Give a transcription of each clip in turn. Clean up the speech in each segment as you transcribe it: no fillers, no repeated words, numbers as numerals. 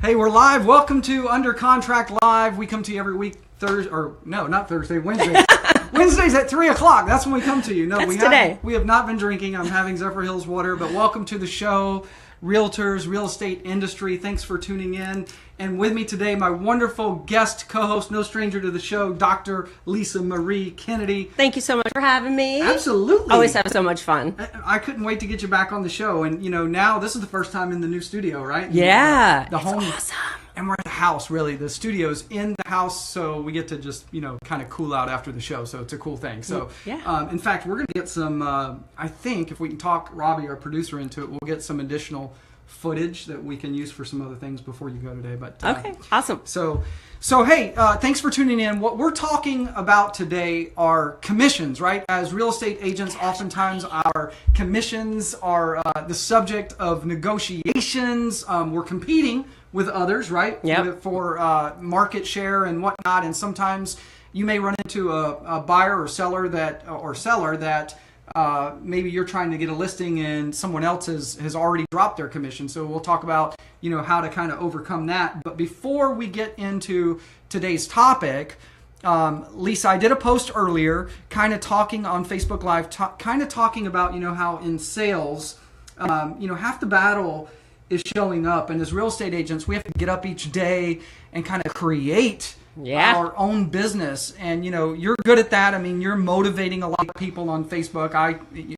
Hey, we're live. Welcome to Under Contract Live. We come to you every week, Wednesday. Wednesdays at 3 o'clock. That's when we come to you. No, we have not been drinking. I'm having Zephyr Hills water, but welcome to the show. Realtors, real estate industry, thanks for tuning in. And with me today, my wonderful guest co-host, no stranger to the show, Dr. Lisa Marie Kennedy. Thank you so much for having me. Absolutely. Always have so much fun. I couldn't wait to get you back on the show. And, now this is the first time in the new studio, right? Yeah. The home. Awesome. And we're at the house, really. The studio's in the house, so we get to just, kind of cool out after the show. So it's a cool thing. So, yeah. In fact, we're going to get some, I think, if we can talk Robbie, our producer, into it, we'll get some additional footage that we can use for some other things before you go today. But okay, awesome. So hey, thanks for tuning in. What we're talking about today are commissions, right? As real estate agents, oftentimes our commissions are the subject of negotiations. We're competing with others, right? Yep. For market share and whatnot. And sometimes you may run into a buyer or seller that maybe you're trying to get a listing and someone else has already dropped their commission. So we'll talk about, how to kind of overcome that. But before we get into today's topic, Lisa, I did a post earlier kind of talking on Facebook Live, kind of talking about, how in sales, half the battle is showing up. And as real estate agents, we have to get up each day and kind of create our own business. And, you're good at that. I mean, you're motivating a lot of people on Facebook,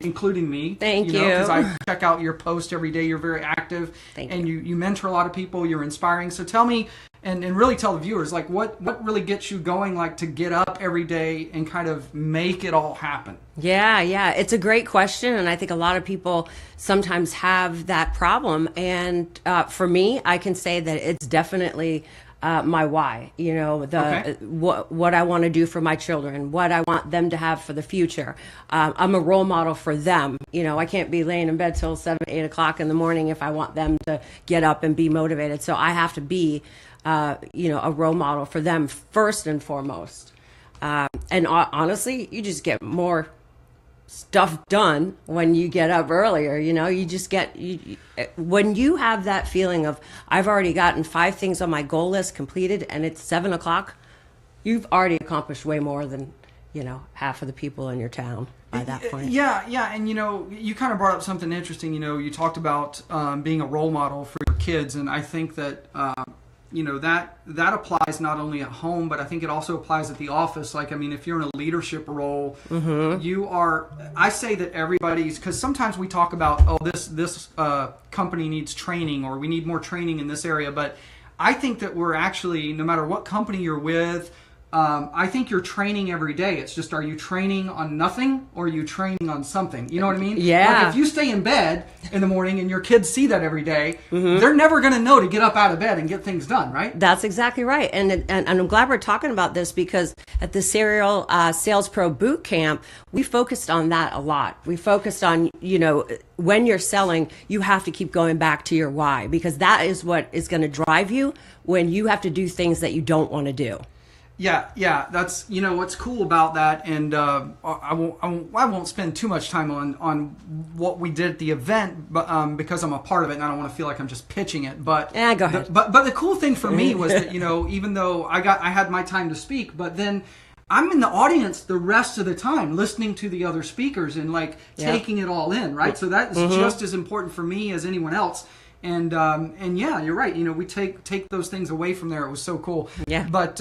including me. Thank you. Because I check out your post every day. You're very active. Thank and you. You mentor a lot of people. You're inspiring. So tell me, and really tell the viewers, like what really gets you going, like to get up every day and kind of make it all happen? Yeah. It's a great question. And I think a lot of people sometimes have that problem. And for me, I can say that it's definitely my why, what I want to do for my children, what I want them to have for the future. I'm a role model for them. I can't be laying in bed till 7, 8 o'clock in the morning if I want them to get up and be motivated. So I have to be, a role model for them first and foremost. And honestly, you just get more stuff done when you get up earlier. You just get when you have that feeling of I've already gotten 5 things on my goal list completed and it's 7 o'clock, you've already accomplished way more than half of the people in your town by that point. Yeah. And you kind of brought up something interesting. You talked about being a role model for your kids, and I think that that applies not only at home, but I think it also applies at the office. Like, I mean, if you're in a leadership role, I say that everybody's, because sometimes we talk about, this company needs training, or we need more training in this area. But I think that we're actually, no matter what company you're with, I think you're training every day. It's just, are you training on nothing or are you training on something? You know what I mean? Yeah. Like if you stay in bed in the morning and your kids see that every day, they're never going to know to get up out of bed and get things done, right? That's exactly right. And I'm glad we're talking about this, because at the Serial Sales Pro Boot Camp, we focused on that a lot. We focused on, when you're selling, you have to keep going back to your why, because that is what is going to drive you when you have to do things that you don't want to do. Yeah. That's what's cool about that, and I won't spend too much time on what we did at the event, but because I'm a part of it and I don't want to feel like I'm just pitching it. But go ahead. But the cool thing for me was that even though I had my time to speak, but then I'm in the audience the rest of the time listening to the other speakers and taking it all in, right? So that is just as important for me as anyone else. And yeah, you're right. We take those things away from there. It was so cool. Yeah. But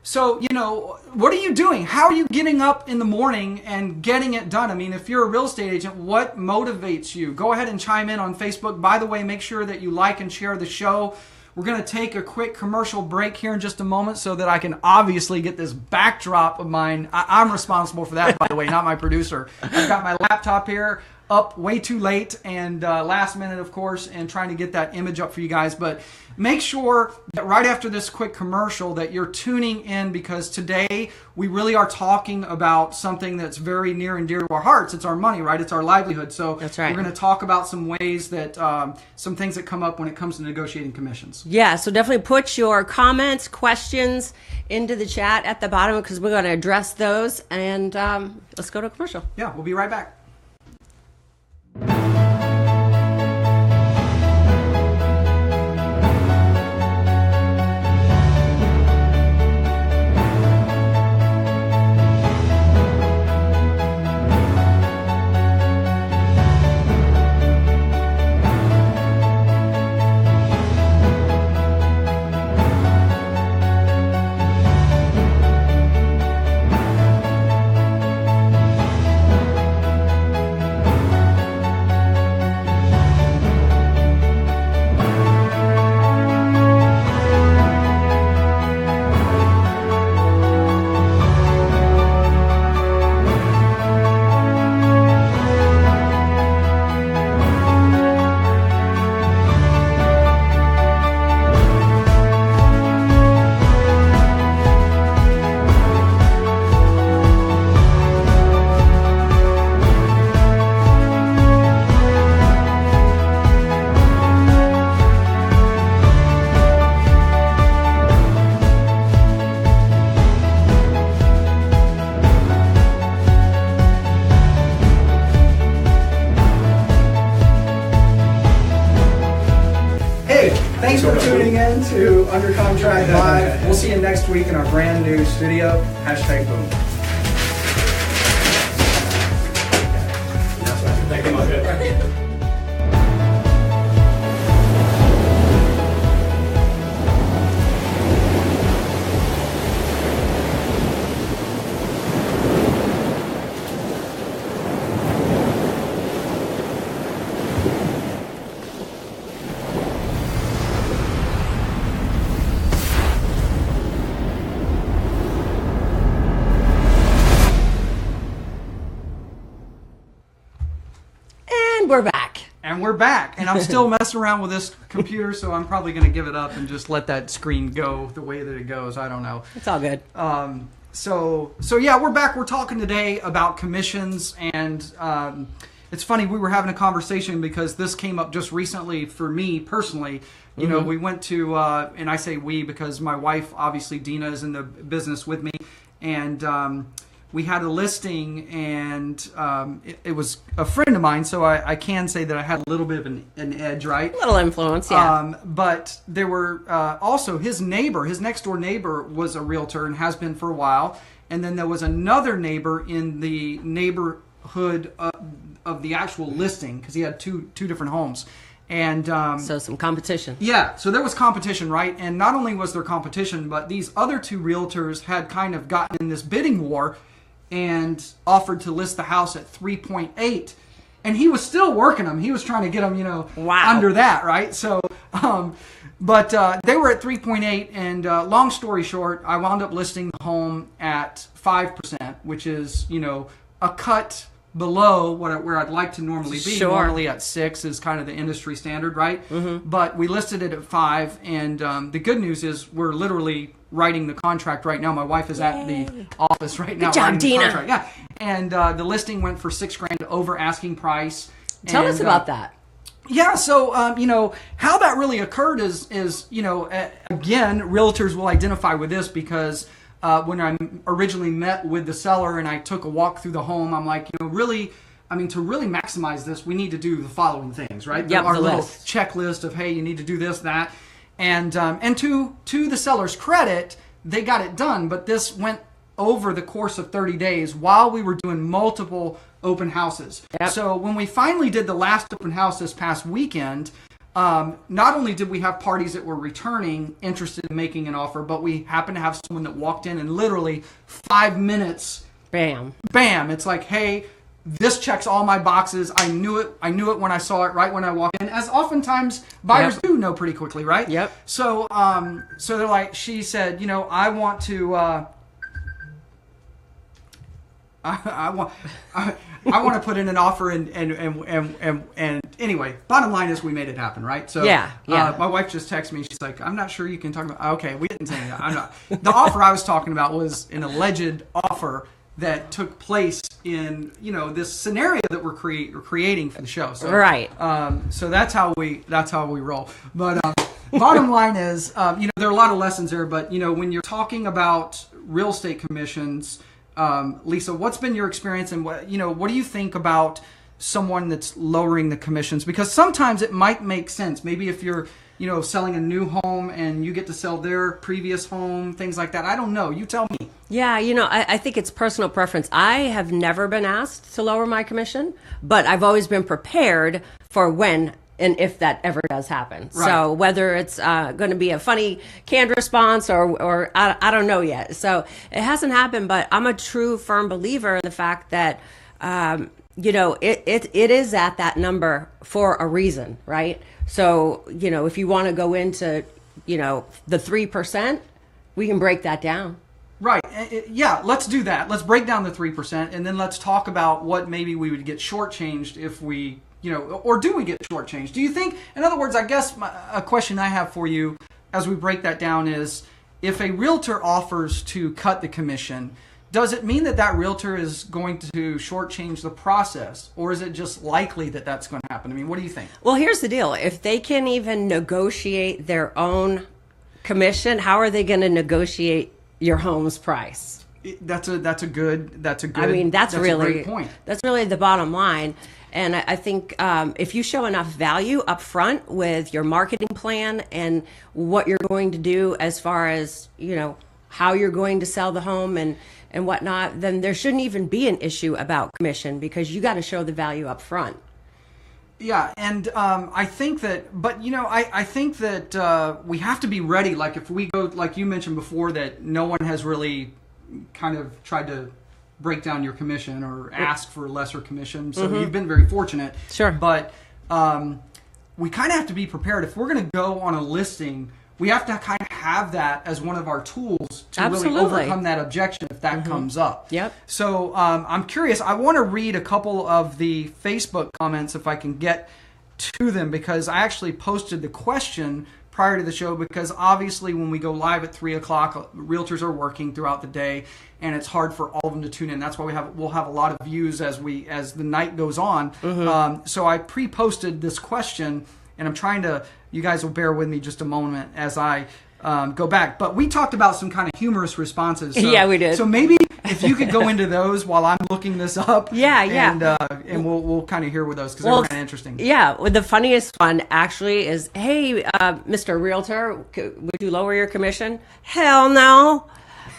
so, what are you doing? How are you getting up in the morning and getting it done? I mean, if you're a real estate agent, what motivates you? Go ahead and chime in on Facebook. By the way, make sure that you like and share the show. We're going to take a quick commercial break here in just a moment so that I can obviously get this backdrop of mine. I'm responsible for that, by the way, not my producer. I've got my laptop here up way too late and last minute, of course, and trying to get that image up for you guys. But make sure that right after this quick commercial that you're tuning in, because today we really are talking about something that's very near and dear to our hearts. It's our money, right? It's our livelihood. So that's right. We're going to talk about some ways that, some things that come up when it comes to negotiating commissions. Yeah, so definitely put your comments, questions into the chat at the bottom, because we're going to address those. And let's go to a commercial. Yeah, we'll be right back. tuning in to Under Contract Live. We'll see you next week in our brand new studio. #boom. Thank you, my good. We're back. And we're back. And I'm still messing around with this computer, so I'm probably going to give it up and just let that screen go the way that it goes. I don't know. It's all good. So yeah, we're back. We're talking today about commissions, and it's funny, we were having a conversation because this came up just recently for me personally. You know, we went to, and I say we because my wife, obviously Dina, is in the business with me, and we had a listing, and it was a friend of mine, so I can say that I had a little bit of an edge, right? A little influence, yeah. But there were also his neighbor, his next door neighbor was a realtor and has been for a while. And then there was another neighbor in the neighborhood of the actual listing, because he had two different homes. And so some competition. Yeah, so there was competition, right? And not only was there competition, but these other two realtors had kind of gotten in this bidding war and offered to list the house at 3.8, and he was still working them. He was trying to get them, under that, right? So, but they were at 3.8, and long story short, I wound up listing the home at 5%, which is, a cut below where I'd like to normally be. Sure. Normally at 6 is kind of the industry standard, right? Mm-hmm. But we listed it at 5, and the good news is we're literally writing the contract right now. My wife is at the office right now. Good job, writing the Dina. contract. Yeah, and the listing went for $6,000 over asking price. Tell us about that. Yeah, so how that really occurred is again, realtors will identify with this because when I originally met with the seller and I took a walk through the home, I'm like, to really maximize this, we need to do the following things, right? Yep, our the little list. checklist of, hey, you need to do this, that. And to the seller's credit, they got it done, but this went over the course of 30 days while we were doing multiple open houses. Yep. So when we finally did the last open house this past weekend, not only did we have parties that were returning interested in making an offer, but we happened to have someone that walked in and literally 5 minutes, bam, it's like, hey, this checks all my boxes. I knew it when I saw it right when I walked in, as oftentimes buyers do know pretty quickly, right? Yep. So so they're like, she said, I want to I want to put in an offer, and anyway, bottom line is we made it happen, right? So yeah. My wife just texted me. She's like, I'm not sure you can talk about. Okay, we didn't say that. I'm not. The offer I was talking about was an alleged offer that took place in this scenario that we're creating for the show. So, right. So that's how we roll. But bottom line is, there are a lot of lessons there. But when you're talking about real estate commissions, Lisa, what's been your experience, and what do you think about someone that's lowering the commissions? Because sometimes it might make sense. Maybe if you're selling a new home and you get to sell their previous home, things like that. I don't know. You tell me. Yeah, I think it's personal preference. I have never been asked to lower my commission, but I've always been prepared for when and if that ever does happen. Right. So whether it's going to be a funny canned response or I don't know yet. So it hasn't happened, but I'm a true firm believer in the fact that it is at that number for a reason, right? So, if you want to go into, the 3%, we can break that down. Right. Yeah, let's do that. Let's break down the 3%, and then let's talk about what maybe we would get shortchanged if we, or do we get shortchanged? Do you think, in other words, I guess a question I have for you as we break that down is, if a realtor offers to cut the commission, does it mean that realtor is going to shortchange the process, or is it just likely that that's going to happen? I mean, what do you think? Well, here's the deal. If they can even negotiate their own commission, how are they going to negotiate your home's price? That's a good. I mean, that's really a great point. That's really the bottom line. And I think if you show enough value up front with your marketing plan and what you're going to do as far as, how you're going to sell the home and whatnot, then there shouldn't even be an issue about commission because you got to show the value up front. Yeah, and I think that, I think that we have to be ready. Like if we go, like you mentioned before, that no one has really kind of tried to break down your commission or ask for lesser commission. So you've been very fortunate. Sure. But we kind of have to be prepared. If we're going to go on a listing, we have to kind of have that as one of our tools to really overcome that objection if that comes up. Yep. So I'm curious. I want to read a couple of the Facebook comments if I can get to them, because I actually posted the question prior to the show, because obviously when we go live at 3 o'clock, realtors are working throughout the day and it's hard for all of them to tune in. That's why we'll have a lot of views as the night goes on. So I pre-posted this question, and I'm trying to, you guys will bear with me just a moment as I go back. But we talked about some kind of humorous responses. So, yeah, we did. So maybe if you could go into those while I'm looking this up. Yeah. And we'll kind of hear with those because they're kind of interesting. Yeah. Well, the funniest one actually is, hey, Mr. Realtor, would you lower your commission? Hell no.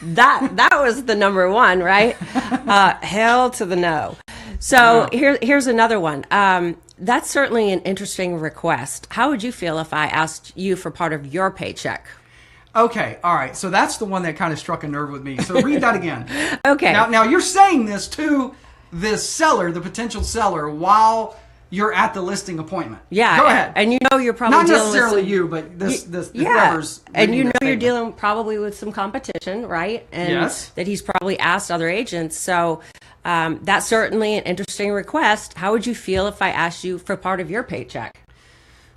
That was the number one, right? Hell to the no. So here's another one. That's certainly an interesting request. How would you feel if I asked you for part of your paycheck? Okay, all right. So that's the one that kind of struck a nerve with me. So read that again. Okay. Now you're saying this to this seller, the potential seller, while you're at the listing appointment. Yeah. Go ahead. And you're probably not dealing necessarily with you, but this yeah. whoever's and you're statement. dealing probably with some competition, right? And yes. That he's probably asked other agents. So that's certainly an interesting request. How would you feel if I asked you for part of your paycheck?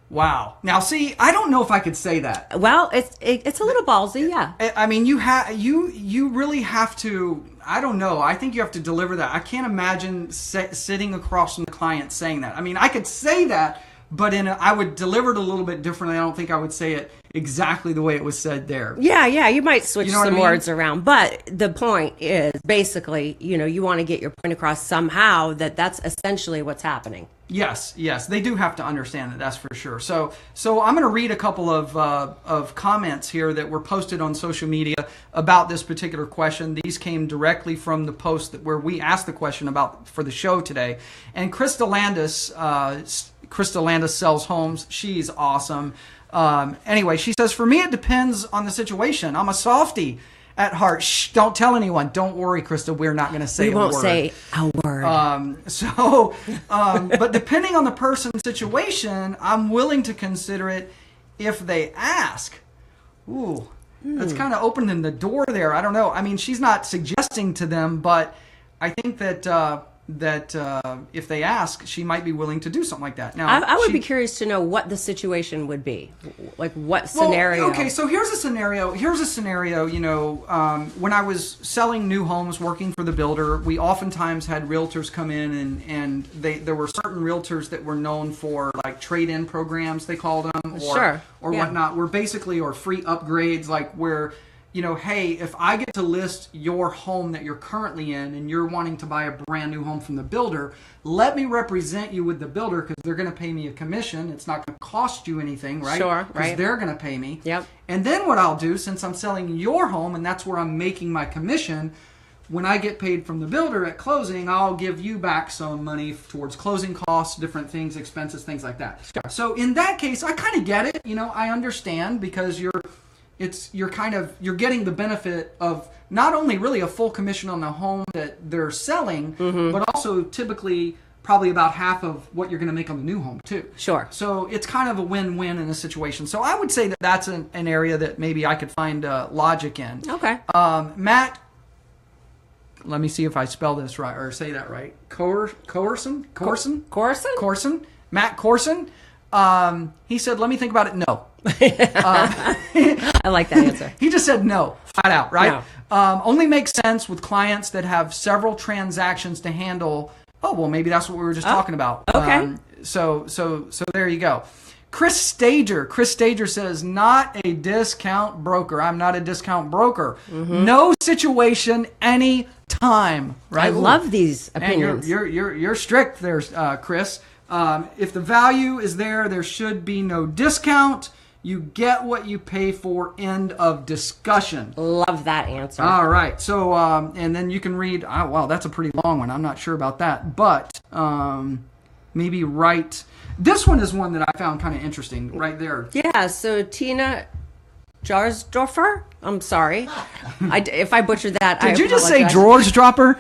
Wow. Now, see, I don't know if I could say that. Well, it's a little ballsy, yeah. I mean, you really have to. I don't know. I think you have to deliver that. I can't imagine sitting across from the client saying that. I mean, I could say that, but I would deliver it a little bit differently. I don't think I would say it exactly the way it was said there. Yeah, you might switch some I mean? words around, but the point is basically, you want to get your point across somehow that's essentially what's happening. Yes, they do have to understand that. That's for sure. So I'm going to read a couple of comments here that were posted on social media about this particular question. These came directly from the post where we asked the question about for the show today. And Krista Landis sells homes. She's awesome. Anyway, she says, for me, it depends on the situation. I'm a softie at heart. Shh, don't tell anyone. Don't worry, Krista. We're not going to say a word. We won't say a word. But depending on the person's situation, I'm willing to consider it if they ask. Ooh, that's kind of opening the door there. I don't know. I mean, she's not suggesting to them, but I think that if they ask, she might be willing to do something like that. Now, I would be curious to know what the situation would be, like what scenario. Well, okay, so here's a scenario. When I was selling new homes, working for the builder, we oftentimes had realtors come in, and there were certain realtors that were known for like trade-in programs, they called them, or whatnot, or free upgrades, like where. Hey, if I get to list your home that you're currently in and you're wanting to buy a brand new home from the builder, let me represent you with the builder because they're going to pay me a commission. It's not going to cost you anything, right? Sure, because they're going to pay me. Yep. And then what I'll do, since I'm selling your home and that's where I'm making my commission, when I get paid from the builder at closing, I'll give you back some money towards closing costs, different things, expenses, things like that. Sure. So in that case, I kind of get it. I understand because you're getting the benefit of not only really a full commission on the home that they're selling, but also typically probably about half of what you're going to make on the new home too. Sure. So it's kind of a win-win in a situation. So I would say that that's an area that maybe I could find logic in. Okay. Matt, let me see if I spell this right or say that right. Corson. Matt Corson. He said, "Let me think about it." No. I like that answer. He just said no, flat out, right? No. Only makes sense with clients that have several transactions to handle. Oh, well, maybe that's what we were just talking about. Okay. So there you go. Chris Stager says, not a discount broker. I'm not a discount broker. No situation, any time. Right? I love these opinions. Man, you're strict there, Chris. If the value is there, there should be no discount. You get what you pay for. End of discussion. Love that answer. All right. So, and then you can read, wow, that's a pretty long one. I'm not sure about that. But maybe write. This one is one that I found kind of interesting right there. Yeah. So Tina Jarsdorfer, I'm sorry. If I butchered that, Did you just say George Dropper?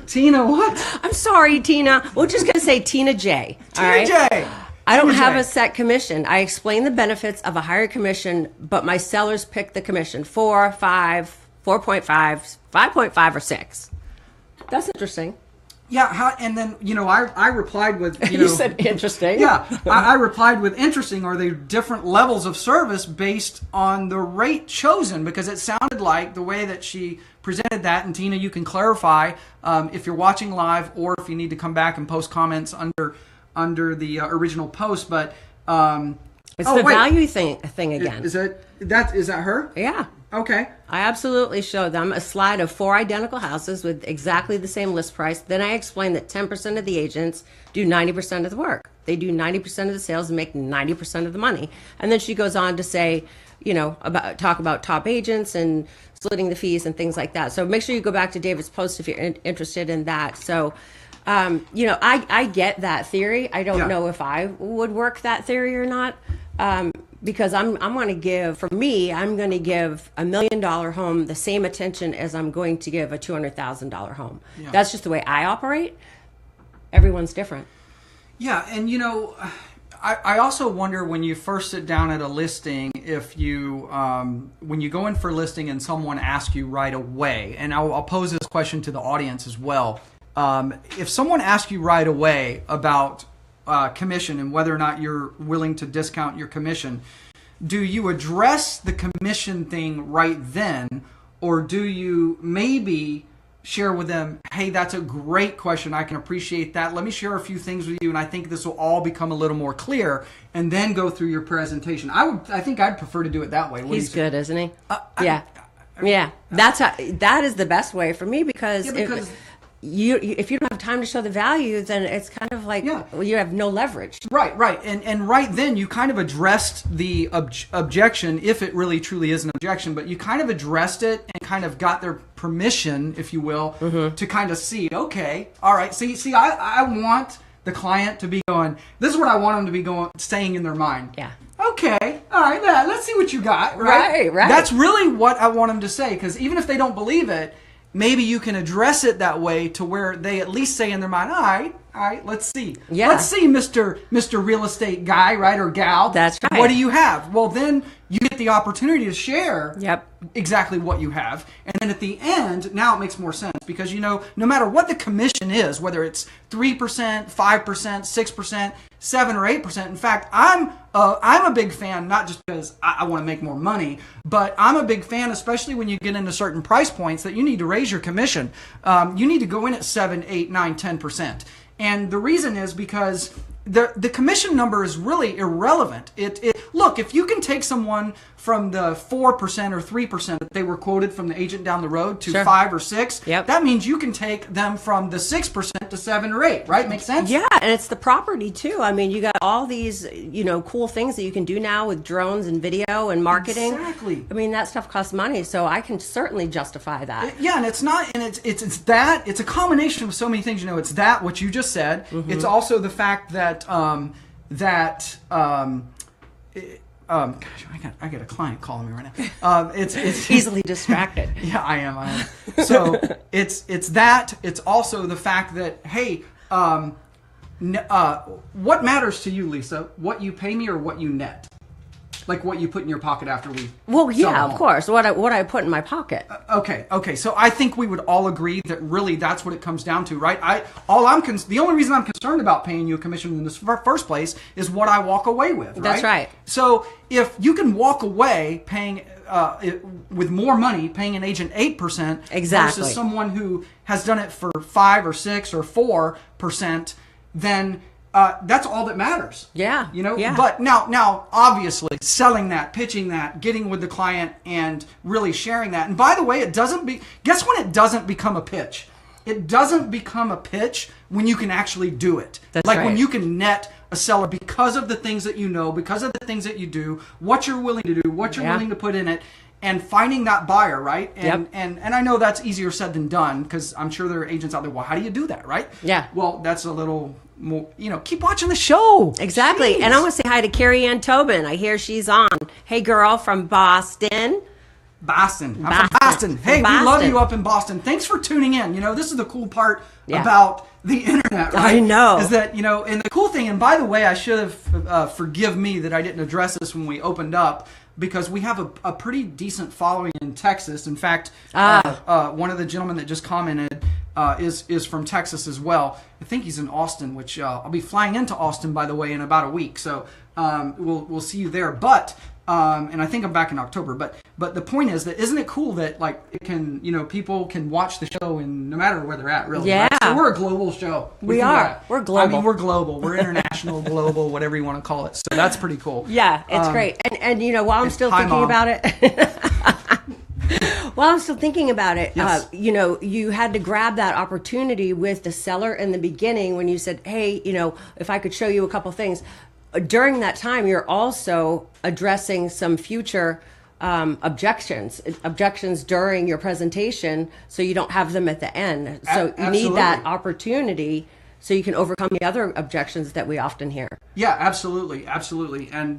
Tina what? I'm sorry, Tina. We're just going to say Tina J. Tina J. I don't have a set commission. I explain the benefits of a higher commission, but my sellers pick the commission 4, 5, 4.5, 5.5, or 6. That's interesting. Yeah, and then, I replied with, You said interesting. Yeah, I replied with interesting. Are they different levels of service based on the rate chosen? Because it sounded like the way that she presented that, and Tina, you can clarify if you're watching live or if you need to come back and post comments under the original post, but it's the value thing again. Is that her? Yeah. Okay. I absolutely show them a slide of 4 identical houses with exactly the same list price. Then I explain that 10% of the agents do 90% of the work. They do 90% of the sales and make 90% of the money. And then she goes on to say, talk about top agents and splitting the fees and things like that. So make sure you go back to David's post if you're interested in that. So I get that theory. I don't know if I would work that theory or not, because I'm going to give $1 million home the same attention as I'm going to give a $200,000 home. Yeah. That's just the way I operate. Everyone's different. Yeah, and I also wonder when you first sit down at a listing, if you when you go in for a listing and someone asks you right away, and I'll pose this question to the audience as well. If someone asks you right away about commission and whether or not you're willing to discount your commission, do you address the commission thing right then, or do you maybe share with them, hey, that's a great question, I can appreciate that, let me share a few things with you, and I think this will all become a little more clear, and then go through your presentation? I think I'd prefer to do it that way. He's good, isn't he? Yeah. That is the best way for me, because if you don't have time to show the value, then it's kind of like you have no leverage. Right. And right then you kind of addressed the objection, if it really truly is an objection, but you kind of addressed it and kind of got their permission, if you will, to kind of see, okay, all right, see, I want the client to be going, this is what I want them to be saying in their mind. Yeah. Okay, all right, let's see what you got, right? Right. That's really what I want them to say, because even if they don't believe it, maybe you can address it that way to where they at least say in their mind, all right, let's see. Yeah. Let's see, Mr. Real Estate guy, right, or gal. That's right. What do you have? Well, then you get the opportunity to share exactly what you have. And then at the end, now it makes more sense, because, no matter what the commission is, whether it's 3%, 5%, 6%, 7 or 8%. In fact, I'm a big fan, not just because I want to make more money, but I'm a big fan, especially when you get into certain price points, that you need to raise your commission. You need to go in at 7, 8, 9, 10%. And the reason is because the commission number is really irrelevant. Look, if you can take someone from the 4% or 3% that they were quoted from the agent down the road to 5 or 6, that means you can take them from the 6% to 7 or 8, right? Makes sense? Yeah, and it's the property too. I mean, you got all these, cool things that you can do now with drones and video and marketing. Exactly. I mean, that stuff costs money, so I can certainly justify that. Yeah, and it's a combination of so many things. It's that, what you just said. It's also the fact that gosh, I got a client calling me right now. It's easily distracted. Yeah, I am. So it's that. It's also the fact that, hey, what matters to you, Lisa? What you pay me or what you net? Like what you put in your pocket after we. Well, yeah, of course. What I put in my pocket. Okay. So I think we would all agree that really that's what it comes down to, right? The only reason I'm concerned about paying you a commission in the first place is what I walk away with, right? That's right. So if you can walk away paying with more money, paying an agent 8% versus someone who has done it for 5 or 6 or 4%, then that's all that matters. Yeah. You know, yeah. but now, obviously, selling that, pitching that, getting with the client, and really sharing that. And by the way, guess when it doesn't become a pitch? It doesn't become a pitch when you can actually do it. That's like right. when you can net a seller because of the things that you know, because of the things that you do, what you're willing to do, what you're willing to put in it, and finding that buyer, right? And and I know that's easier said than done, because I'm sure there are agents out there, well, how do you do that, right? Yeah. Well, that's a little more, keep watching the show. Exactly. Jeez. And I want to say hi to Carrie Ann Tobin. I hear she's on. Hey, girl from Boston. Boston. I'm from Boston. Hey, we love you up in Boston. Thanks for tuning in. This is the cool part about the internet, right? I know. Is that, and the cool thing, and by the way, I should have, forgive me that I didn't address this when we opened up, because we have a pretty decent following in Texas. In fact, one of the gentlemen that just commented is from Texas as well. I think he's in Austin, which I'll be flying into Austin, by the way, in about a week. So we'll see you there. But and I think I'm back in October. But the point is that, isn't it cool that it can, people can watch the show in no matter where they're at, really. Yeah. Right? So we're a global show. We are. We're global. I mean, we're global. We're international, global, whatever you want to call it. So that's pretty cool. Yeah, it's great. And while I'm still thinking about it, Yes. you had to grab that opportunity with the seller in the beginning when you said, hey, if I could show you a couple things. During that time, you're also addressing some future objections during your presentation, so you don't have them at the end. So you need that opportunity so you can overcome the other objections that we often hear. Yeah, absolutely. And,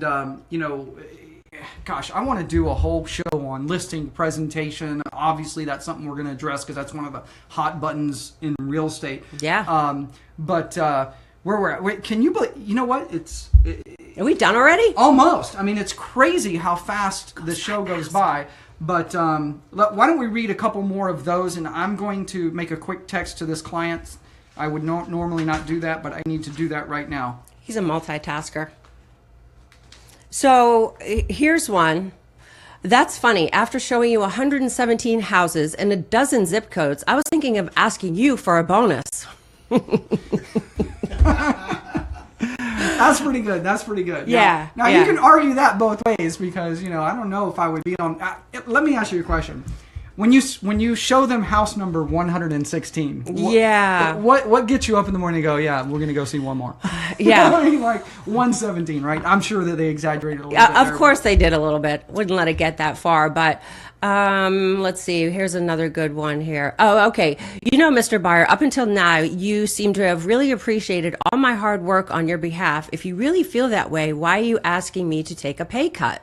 gosh, I want to do a whole show on listing presentation. Obviously, that's something we're going to address, because that's one of the hot buttons in real estate. Yeah. But where we're at, wait, can you believe, you know what? Are we done already? Almost. I mean, it's crazy how fast the show goes by. But why don't we read a couple more of those, and I'm going to make a quick text to this client. I would normally not do that, but I need to do that right now. He's a multitasker. So here's one. That's funny. After showing you 117 houses and a dozen zip codes, I was thinking of asking you for a bonus. That's pretty good. Yeah. Now you can argue that both ways, because I don't know if I would be on. Let me ask you a question. When you show them house number 116, what gets you up in the morning and go, yeah, we're gonna go see one more? Yeah. I mean, like 117, right? I'm sure that they exaggerated a little bit. Of course they did a little bit. Wouldn't let it get that far, but let's see. Here's another good one here. Oh, okay. Mr. Buyer, up until now, you seem to have really appreciated all my hard work on your behalf. If you really feel that way, why are you asking me to take a pay cut?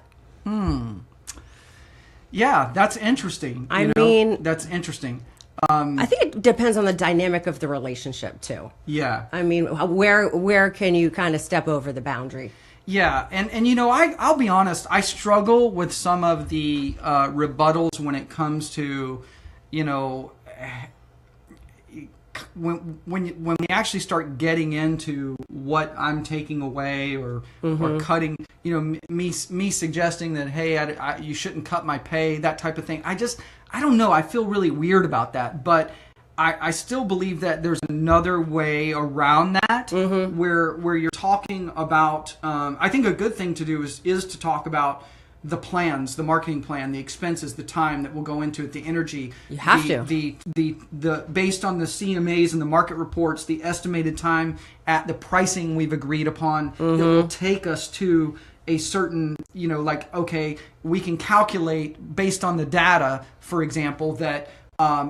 Yeah, that's interesting. That's interesting. I think it depends on the dynamic of the relationship too. Yeah. I mean, where can you kind of step over the boundary? Yeah, and I'll be honest, I struggle with some of the rebuttals when it comes to, when we actually start getting into what I'm taking away or cutting, me suggesting that, hey, you shouldn't cut my pay, that type of thing. I don't know. I feel really weird about that, but I still believe that there's another way around that, where you're talking about. I think a good thing to do is to talk about the plans, the marketing plan, the expenses, the time that will go into it, the energy. You have to. The based on the CMAs and the market reports, the estimated time at the pricing we've agreed upon, it will take us to a certain, okay, we can calculate based on the data, for example, that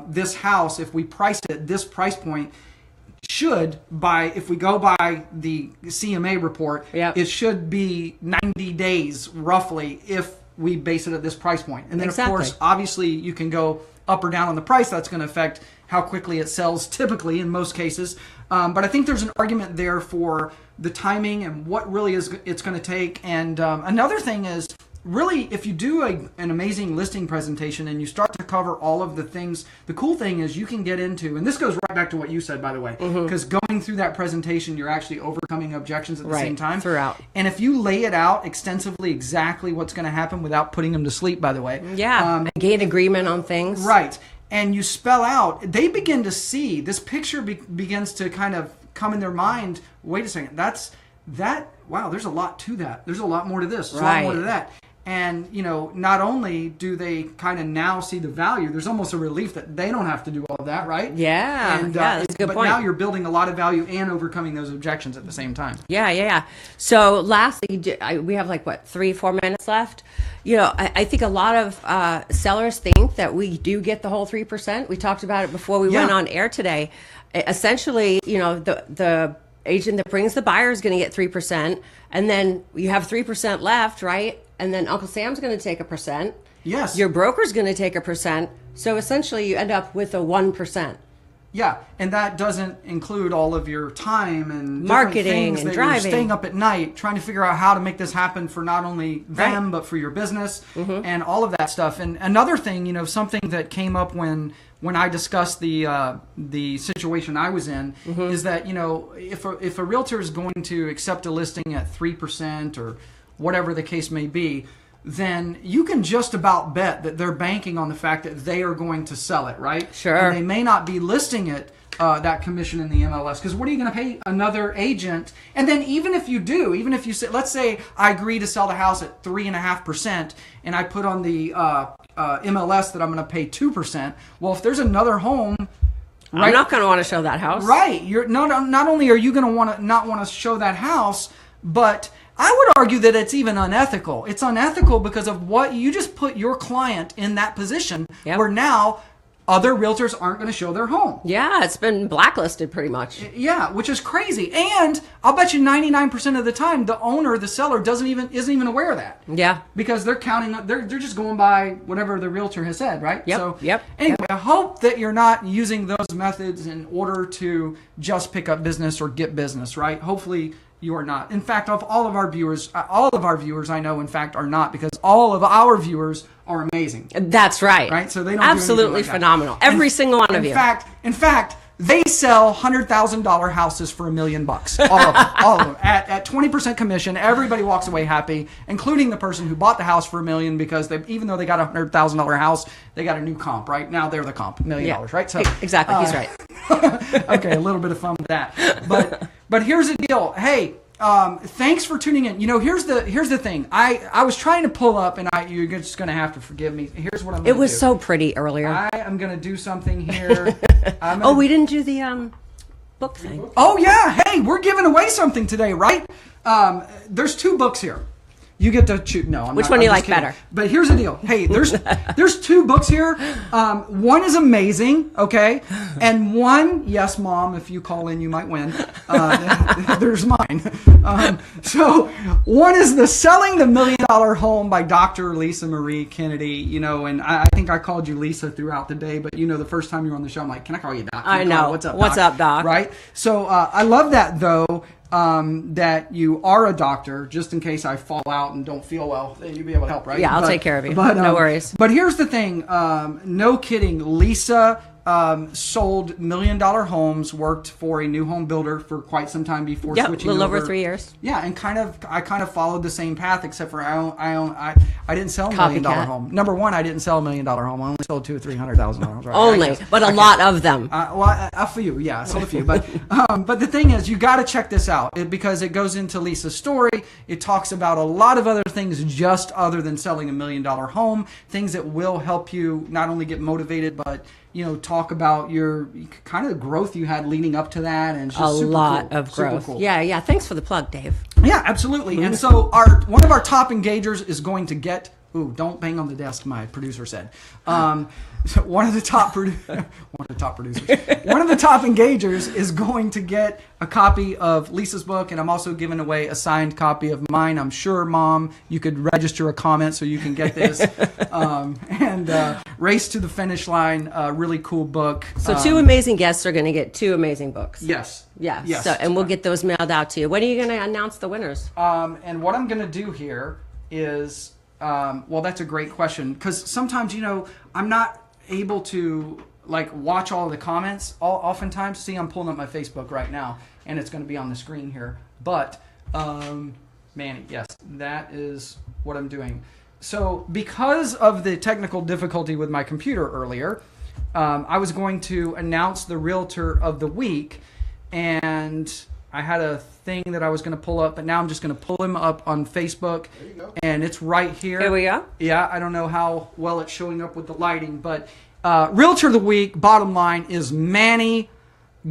this house, if we priced it at this price point, if we go by the CMA report, it should be 90 days roughly if we base it at this price point. And then of course, obviously you can go up or down on the price. That's going to affect how quickly it sells, typically in most cases. But I think there's an argument there for the timing and what really it's going to take. And another thing is, really, if you do an amazing listing presentation and you start to cover all of the things, the cool thing is you can get into, and this goes right back to what you said, by the way, because going through that presentation, you're actually overcoming objections at the same time. Throughout. And if you lay it out extensively exactly what's going to happen without putting them to sleep, by the way. Yeah, gain agreement on things. Right. And you spell out, they begin to see, this picture begins to kind of come in their mind, wait a second, wow, there's a lot to that. There's a lot more to this. There's a Right. lot more to that. And, not only do they kind of now see the value, there's almost a relief that they don't have to do all of that, right? Yeah, And, that's a good but point. now you're building a lot of value and overcoming those objections at the same time. Yeah. So lastly, we have 3-4 minutes left. I think a lot of sellers think that we do get the whole 3%. We talked about it before we went on air today. Essentially, the agent that brings the buyer is going to get 3%, and then you have 3% left, right? And then Uncle Sam's going to take 1%. Yes. Your broker's going to take 1%. So essentially, you end up with a 1%. Yeah, and that doesn't include all of your time and Marketing things and that driving. You're staying up at night trying to figure out how to make this happen for not only them but for your business and all of that stuff. And another thing, something that came up when I discussed the situation I was in is that if a realtor is going to accept a listing at 3% or whatever the case may be, then you can just about bet that they're banking on the fact that they are going to sell it, right? Sure. And they may not be listing it, that commission in the MLS, because what are you going to pay another agent? And then even if you say, let's say I agree to sell the house at 3.5%, and I put on the MLS that I'm going to pay 2%. Well, if there's another home, right, I'm not going to want to show that house. right? You're not only are you going to not want to show that house, but I would argue that it's even unethical. It's unethical because of what you just put your client in that position where now other realtors aren't going to show their home. Yeah, it's been blacklisted pretty much. Yeah, which is crazy. And I'll bet you 99% of the time the seller isn't even aware of that. Yeah. Because they're they're just going by whatever the realtor has said, right? Yep. So Yep. Anyway, I hope that you're not using those methods in order to just pick up business or get business, right? Hopefully you are not. In fact, of all of our viewers I know, in fact, are not, because all of our viewers are amazing. That's right. Right? So they don't absolutely do anything like that. phenomenal. Every single one of you. In fact, they sell $100,000 houses for $1 million. All of them. At 20% commission, everybody walks away happy, including the person who bought the house for $1 million, because even though they got a $100,000 house, they got a new comp, right? Now they're the comp, $1 million, right? So exactly, he's right. Okay, a little bit of fun with that. But here's the deal. Hey, thanks for tuning in. Here's the thing. I was trying to pull up, and you're just going to have to forgive me. Here's what I'm going to do. It was so pretty earlier. I am going to do something here. We didn't do the book thing. Oh, yeah. Hey, we're giving away something today, right? There's 2 books here. You get to choose. No, I'm Which not, one do you I'm like just kidding. better? But here's the deal. Hey, there's 2 books here. One is amazing, okay? And one, yes, Mom, if you call in, you might win. There's mine. So one is the Selling the $1 Million Home by Dr. Lisa Marie Kennedy. And I think I called you Lisa throughout the day, but the first time you were on the show, I'm like, can I call you Doc? I know. What's up, Doc? Right? So I love that, though. That you are a doctor, just in case I fall out and don't feel well, you'll be able to help, right? Yeah, I'll take care of you. No worries. But here's the thing. No kidding. Lisa sold $1 million homes, worked for a new home builder for quite some time before switching a little over. over 3 years. Yeah, and I kind of followed the same path, except for I didn't sell a $1 million home. Number one, I didn't sell $1 million home. I only sold $200,000 or $300,000. Right? Only, but a lot of them. A few, yeah, I sold a few. But the thing is, you got to check this out because it goes into Lisa's story. It talks about a lot of other things just other than selling $1 million home, things that will help you not only get motivated, but talk about your kind of growth you had leading up to that, and it's just a lot cool. of growth. Cool. Yeah. Thanks for the plug, Dave. Yeah, absolutely. And so one of our top engagers is going to get. Ooh, don't bang on the desk, my producer said. So one of the top engagers is going to get a copy of Lisa's book, and I'm also giving away a signed copy of mine. I'm sure, Mom, you could register a comment so you can get this. And Race to the Finish Line, really cool book. So 2 amazing guests are going to get 2 amazing books. Yes. Yeah. Yes. So, and we'll get those mailed out to you. When are you going to announce the winners? And what I'm going to do here is, that's a great question, because sometimes, I'm not able to watch all of the comments. Oftentimes, see, I'm pulling up my Facebook right now, and it's going to be on the screen here. But, Manny, yes, that is what I'm doing. So because of the technical difficulty with my computer earlier, I was going to announce the Realtor of the Week. and I had a thing that I was going to pull up, but now I'm just going to pull him up on Facebook. There you go. And it's right here. Here we go. Yeah, I don't know how well it's showing up with the lighting, but Realtor of the Week, bottom line, is Manny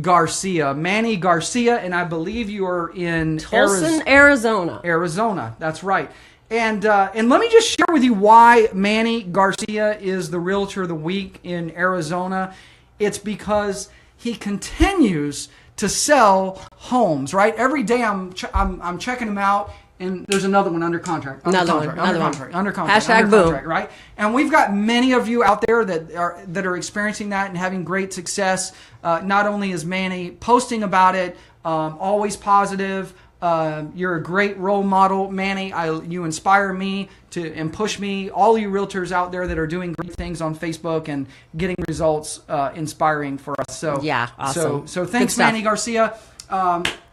Garcia. Manny Garcia, and I believe you are in Tulsa, Arizona. Arizona, that's right. And let me just share with you why Manny Garcia is the Realtor of the Week in Arizona. It's because he continues to sell homes, right? Every day I'm checking him out, and there's another one under contract. Under contract. Hashtag boom. Right? And we've got many of you out there that are experiencing that and having great success. Not only is Manny posting about it, always positive. You're a great role model, Manny. You inspire me and push me. All you realtors out there that are doing great things on Facebook and getting results, inspiring for us. So yeah, awesome. So thanks, Manny Garcia.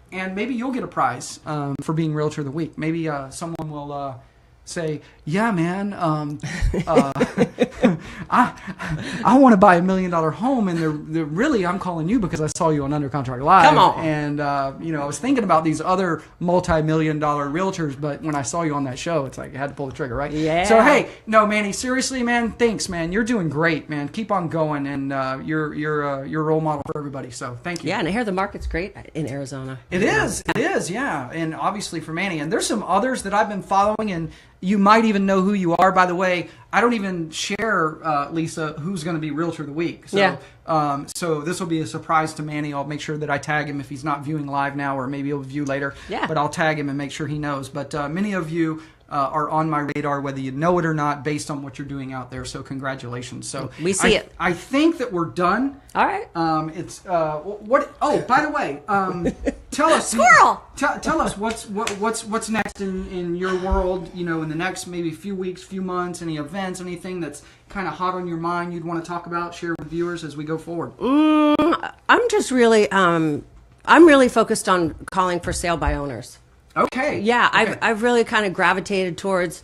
And maybe you'll get a prize for being Realtor of the Week. Maybe someone will say, yeah, man, I want to buy $1 million home, and they're really, I'm calling you because I saw you on Under Contract Live. Come on. And, I was thinking about these other multi-million-dollar realtors, but when I saw you on that show, it's like I had to pull the trigger, right? Yeah. So, hey, no, Manny, seriously, man, thanks, man. You're doing great, man. Keep on going, and you're a role model for everybody, so thank you. Yeah, and I hear the market's great in Arizona. It is, yeah. And obviously for Manny. And there's some others that I've been following, and you might even know who you are. By the way, I don't even share, Lisa, who's going to be Realtor of the Week. So, yeah. So this will be a surprise to Manny. I'll make sure that I tag him if he's not viewing live now, or maybe he'll view later. Yeah. But I'll tag him and make sure he knows. But many of you are on my radar, whether you know it or not, based on what you're doing out there. So congratulations. So we see it. I think that we're done. All right. It's what? Oh, by the way, tell us, Squirrel. Tell us what's next in your world. In the next maybe few weeks, few months. Any events, anything that's kind of hot on your mind you'd want to talk about, share with viewers as we go forward. I'm just really, I'm really focused on calling for sale by owners. Okay. Yeah, okay. I've really kind of gravitated towards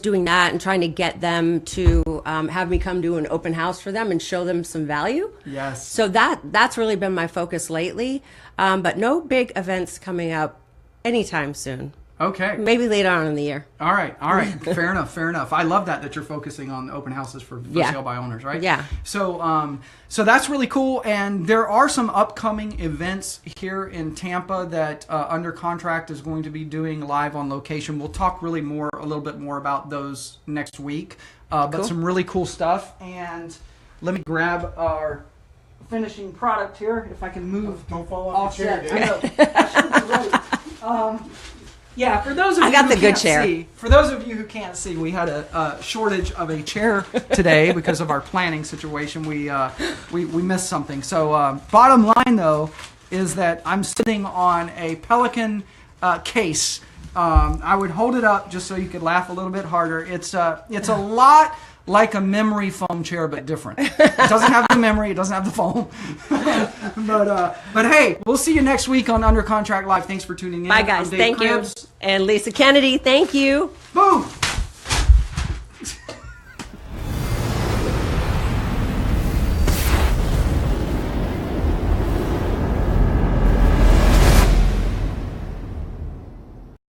doing that and trying to get them to have me come do an open house for them and show them some value. Yes. So that's really been my focus lately. But no big events coming up anytime soon. Okay. Maybe later on in the year. All right. Fair enough. I love that you're focusing on open houses for sale by owners, right? Yeah. So that's really cool. And there are some upcoming events here in Tampa that Under Contract is going to be doing live on location. We'll talk really a little bit more about those next week. But some really cool stuff. And let me grab our finishing product here, if I can move. Don't fall off your chair, dude. I know. I should be ready. Yeah, for those of you got the who good can't chair. see, for those of you who can't see, we had a shortage of a chair today because of our planning situation. We missed something. So bottom line though is that I'm sitting on a Pelican case. I would hold it up just so you could laugh a little bit harder. It's a lot like a memory foam chair, but different. It doesn't have the memory. It doesn't have the foam. but hey, we'll see you next week on Under Contract Live. Thanks for tuning in. Bye, guys. I'm Dave Thank Cribs. you. And Lisa Kennedy, thank you. Boom.